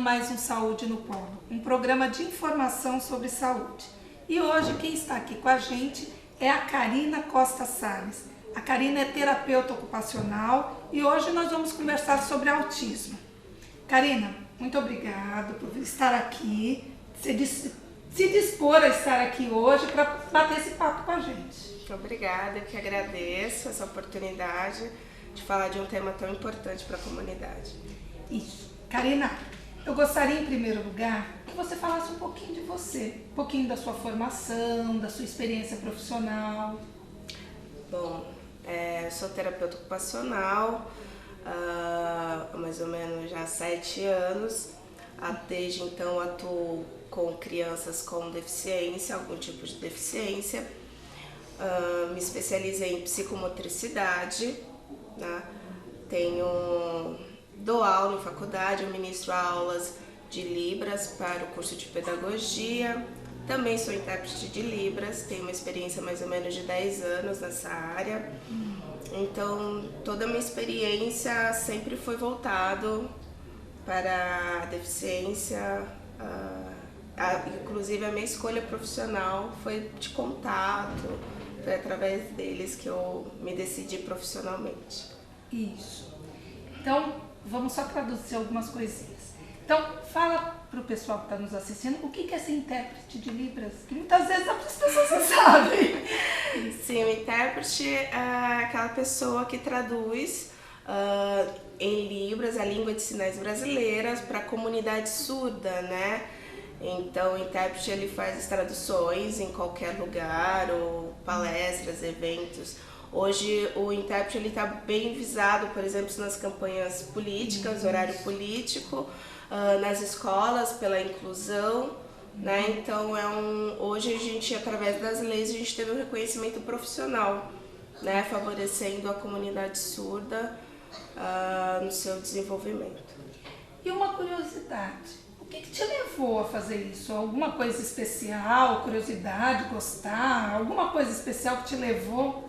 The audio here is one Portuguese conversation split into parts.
mais um Saúde no Polo, um programa de informação sobre saúde. E hoje quem está aqui com a gente é a Karina Costa Salles. A Karina é terapeuta ocupacional e hoje nós vamos conversar sobre autismo. Karina, muito obrigada por estar aqui, se dispor a estar aqui hoje para bater esse papo com a gente. Muito obrigada, eu que agradeço essa oportunidade de falar de um tema tão importante para a comunidade. Isso. Karina, eu gostaria em primeiro lugar que você falasse um pouquinho de você, um pouquinho da sua formação, da sua experiência profissional. Bom, eu sou terapeuta ocupacional há mais ou menos já 7 anos. Desde então atuo com crianças com deficiência, algum tipo de deficiência. Me especializei em psicomotricidade, né? Dou aula em faculdade, eu ministro aulas de Libras para o curso de pedagogia. Também sou intérprete de Libras, tenho uma experiência mais ou menos de 10 anos nessa área. Então, toda a minha experiência sempre foi voltado para a deficiência. Inclusive, a minha escolha profissional foi de contato, foi através deles que eu me decidi profissionalmente. Isso. Então, vamos só traduzir algumas coisinhas. Então, fala para o pessoal que está nos assistindo o que é ser intérprete de Libras, que muitas vezes as pessoas não sabem. Sim, o intérprete é aquela pessoa que traduz em Libras a língua de sinais brasileiras para a comunidade surda, né? Então, o intérprete ele faz as traduções em qualquer lugar, ou palestras, eventos. Hoje o intérprete está bem visado, por exemplo, nas campanhas políticas, horário político, nas escolas pela inclusão, né? Então hoje a gente, através das leis, a gente teve um reconhecimento profissional, né? Favorecendo a comunidade surda no seu desenvolvimento. E uma curiosidade, o que te levou a fazer isso? Alguma coisa especial, curiosidade, gostar, alguma coisa especial que te levou?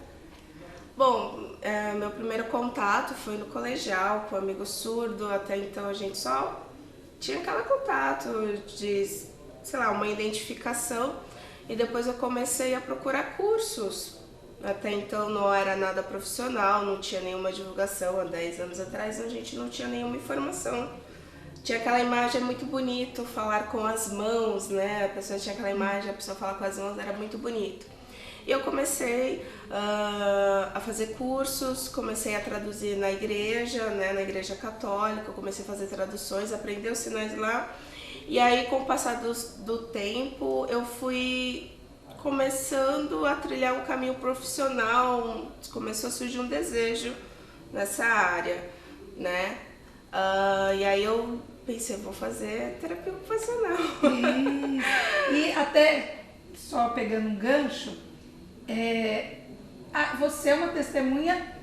Bom, meu primeiro contato foi no colegial com um amigo surdo. Até então a gente só tinha aquele contato de, sei lá, uma identificação, e depois eu comecei a procurar cursos. Até então não era nada profissional, não tinha nenhuma divulgação. Há 10 anos atrás a gente não tinha nenhuma informação. Tinha aquela imagem muito bonito, falar com as mãos, né? A pessoa tinha aquela imagem, a pessoa falar com as mãos era muito bonito. E eu comecei a fazer cursos, comecei a traduzir na igreja, né, na igreja católica, comecei a fazer traduções, aprender os sinais lá. E aí, com o passar do tempo, eu fui começando a trilhar um caminho profissional, começou a surgir um desejo nessa área, né? E aí eu pensei, vou fazer terapia ocupacional. E até, só pegando um gancho, você é uma testemunha,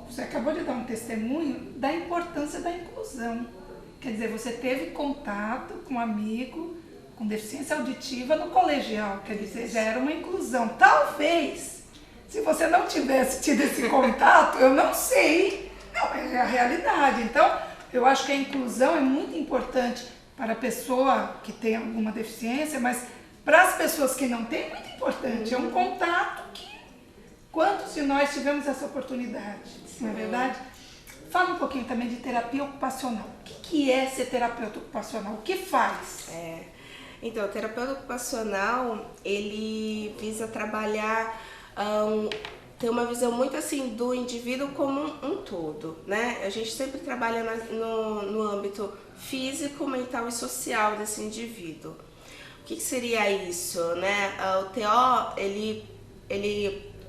você acabou de dar um testemunho da importância da inclusão. Quer dizer, você teve contato com um amigo com deficiência auditiva no colegial, quer dizer, já era uma inclusão. Talvez, se você não tivesse tido esse contato, eu não sei, não, é a realidade. Então, eu acho que a inclusão é muito importante para a pessoa que tem alguma deficiência, mas para as pessoas que não têm, é muito importante. É um contato que, quantos de nós tivemos essa oportunidade, não é verdade? Fala um pouquinho também de terapia ocupacional. O que é ser terapeuta ocupacional? O que faz? Então, o terapeuta ocupacional, ele visa trabalhar, ter uma visão muito assim do indivíduo como um todo, né? A gente sempre trabalha no âmbito físico, mental e social desse indivíduo. O que seria isso, né? O TO,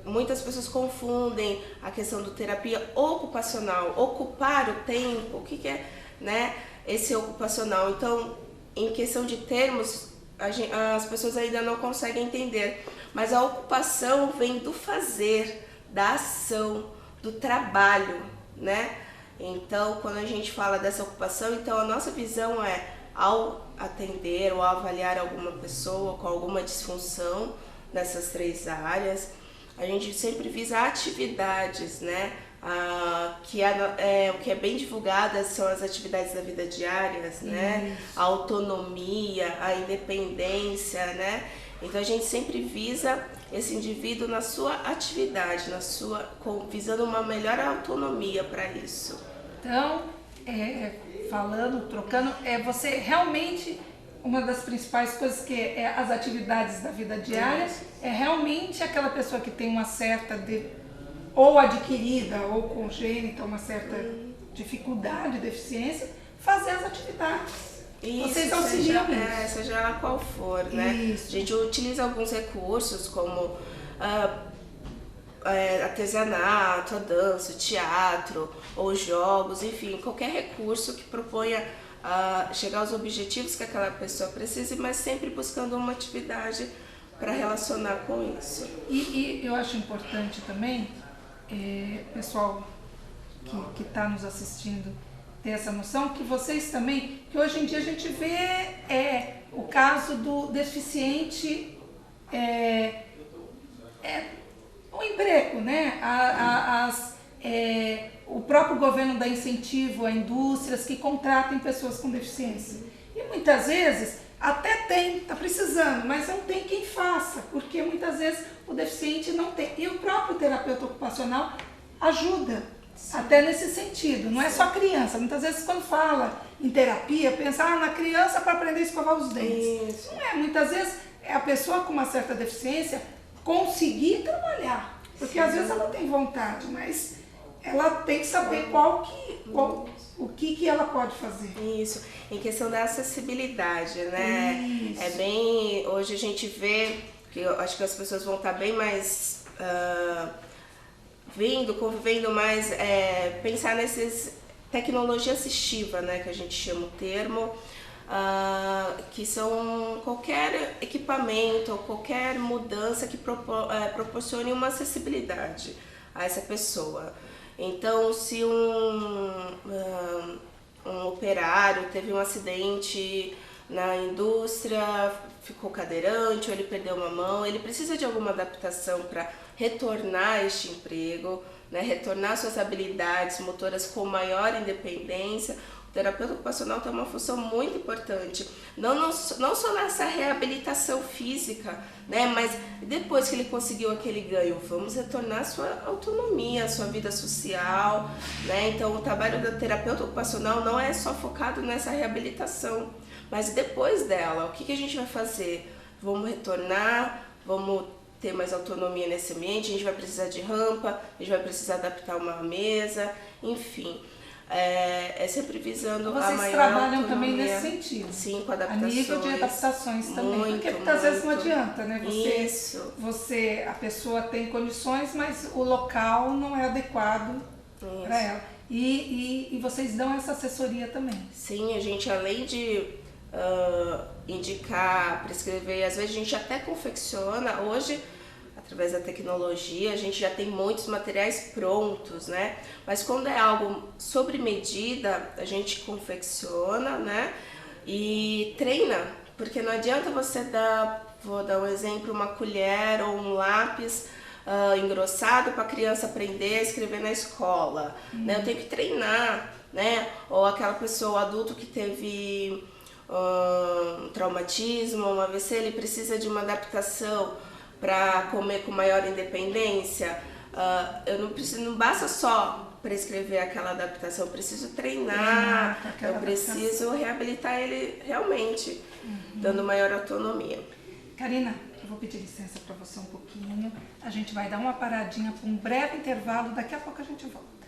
muitas pessoas confundem a questão do terapia ocupacional, ocupar o tempo. O que é, né, esse ocupacional? Então, em questão de termos, as pessoas ainda não conseguem entender, mas a ocupação vem do fazer, da ação, do trabalho, né? Então, quando a gente fala dessa ocupação, então a nossa visão é, ao atender ou avaliar alguma pessoa com alguma disfunção nessas 3 áreas, a gente sempre visa atividades, né, que o que é bem divulgado são as atividades da vida diárias, né? A autonomia, a independência, né? Então a gente sempre visa esse indivíduo na sua atividade, visando uma melhor autonomia para isso. Então, trocando, você realmente, uma das principais coisas que é as atividades da vida diária, é realmente aquela pessoa que tem uma certa, ou adquirida ou congênita, uma certa dificuldade, deficiência, fazer as atividades. Isso, vocês auxiliam isso. Seja ela qual for, né? Isso. A gente utiliza alguns recursos como artesanato, a dança, o teatro, ou jogos, enfim, qualquer recurso que proponha chegar aos objetivos que aquela pessoa precise, mas sempre buscando uma atividade para relacionar com isso. E eu acho importante também, pessoal que está nos assistindo, ter essa noção que vocês também, que hoje em dia a gente vê o caso do deficiente, o emprego, né? O próprio governo dá incentivo a indústrias que contratem pessoas com deficiência. E muitas vezes até está precisando, mas não tem quem faça, porque muitas vezes o deficiente não tem. E o próprio terapeuta ocupacional ajuda. Sim. Até nesse sentido, não é só criança. Muitas vezes quando fala em terapia, pensa na criança para aprender a escovar os dentes. Isso. Não é, muitas vezes é a pessoa com uma certa deficiência conseguir trabalhar. Porque sim, às vezes ela tem vontade, mas ela tem que saber o que ela pode fazer. Isso, em questão da acessibilidade, né? Isso. Hoje a gente vê, que eu acho que as pessoas vão estar bem mais convivendo mais, pensar nessas tecnologia assistiva, né, que a gente chama o termo, que são qualquer equipamento ou qualquer mudança que proporcione uma acessibilidade a essa pessoa. Então, se um operário teve um acidente na indústria, ficou cadeirante ou ele perdeu uma mão, ele precisa de alguma adaptação para retornar a este emprego, né, retornar suas habilidades motoras com maior independência. O terapeuta ocupacional tem uma função muito importante, não só nessa reabilitação física, né, mas depois que ele conseguiu aquele ganho, vamos retornar a sua autonomia, a sua vida social, né? Então o trabalho do terapeuta ocupacional não é só focado nessa reabilitação, mas depois dela, o que a gente vai fazer? Vamos retornar, vamos ter mais autonomia nesse ambiente, a gente vai precisar de rampa, a gente vai precisar adaptar uma mesa, enfim. Sempre visando a maior autonomia. Vocês trabalham também nesse sentido? Sim, com adaptações. A nível de adaptações também, porque muitas vezes não adianta, né? A pessoa tem condições, mas o local não é adequado para ela. E vocês dão essa assessoria também? Sim, a gente além de indicar, prescrever, às vezes a gente até confecciona. Hoje, através da tecnologia, a gente já tem muitos materiais prontos, né? Mas quando é algo sobre medida, a gente confecciona, né? E treina, porque não adianta você vou dar um exemplo, uma colher ou um lápis engrossado para a criança aprender a escrever na escola, né? Eu tenho que treinar, né? Ou aquela pessoa, adulto que teve um traumatismo, um AVC, ele precisa de uma adaptação para comer com maior independência. Não basta só prescrever aquela adaptação, eu preciso treinar, eu preciso reabilitar ele realmente, dando maior autonomia. Karina, eu vou pedir licença para você um pouquinho, a gente vai dar uma paradinha para um breve intervalo, daqui a pouco a gente volta.